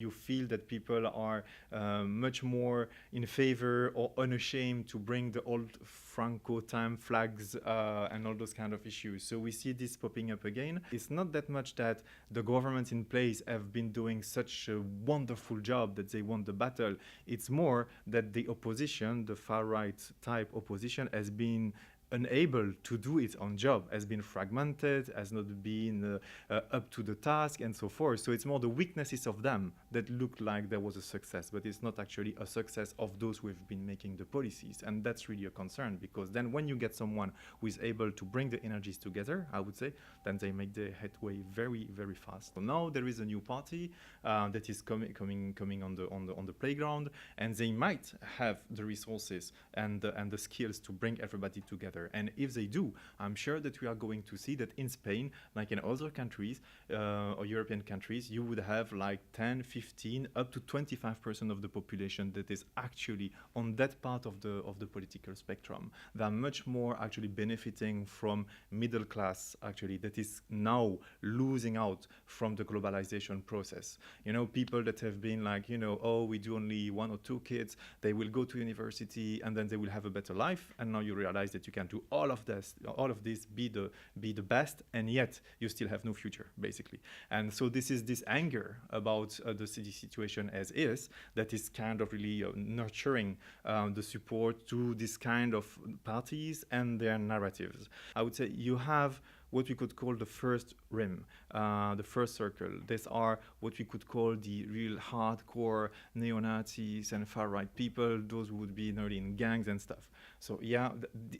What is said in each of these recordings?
You feel that people are much more in favor or unashamed to bring the old Franco time flags and all those kind of issues. So we see this popping up again. It's not that much that the governments in place have been doing such a wonderful job that they won the battle. It's more that the opposition, the far right type opposition, has been unable to do its own job, has been fragmented, has not been up to the task, and so forth. So it's more the weaknesses of them that look like there was a success, but it's not actually a success of those who have been making the policies. And that's really a concern, because then when you get someone who is able to bring the energies together, I would say, then they make the headway very, very fast. So now there is a new party that is coming on the playground, and they might have the resources and the skills to bring everybody together. And if they do, I'm sure that we are going to see that in Spain, like in other countries or European countries, you would have like 10, 15, up to 25% of the population that is actually on that part of the political spectrum. They are much more actually benefiting from middle class, actually, that is now losing out from the globalization process. You know, people that have been like, you know, oh, we do only 1 or 2 kids, they will go to university and then they will have a better life. And now you realize that you can do all of this, be the best, and yet you still have no future, basically. And so this is this anger about the city situation as is that is kind of really nurturing the support to this kind of parties and their narratives. I would say you have what we could call the first rim, the first circle. These are what we could call the real hardcore neo-Nazis and far-right people. Those would be normally in gangs and stuff. So yeah,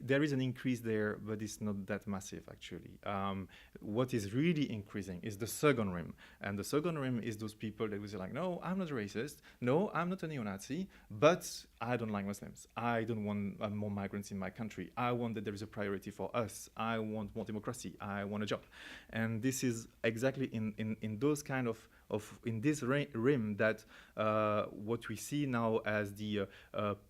there is an increase there, but it's not that massive, actually. What is really increasing is the second rim. And the second rim is those people that will say like, no, I'm not a racist. No, I'm not a neo-Nazi, but I don't like Muslims. I don't want more migrants in my country. I want that there is a priority for us. I want more democracy. I want a job. And this is exactly in those kind of in this rim that what we see now as the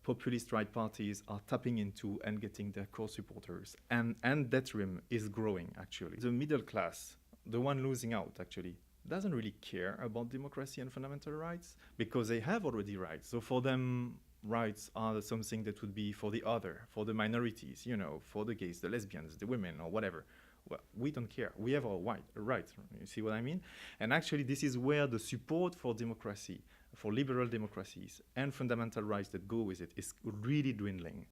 populist right parties are tapping into and getting their core supporters. And that rim is growing, actually. The middle class, the one losing out, actually, doesn't really care about democracy and fundamental rights because they have already rights. So for them, rights are something that would be for the other, for the minorities, you know, for the gays, the lesbians, the women, or whatever. Well, we don't care. We have our rights. You see what I mean? And actually, this is where the support for democracy, for liberal democracies, and fundamental rights that go with it is really dwindling.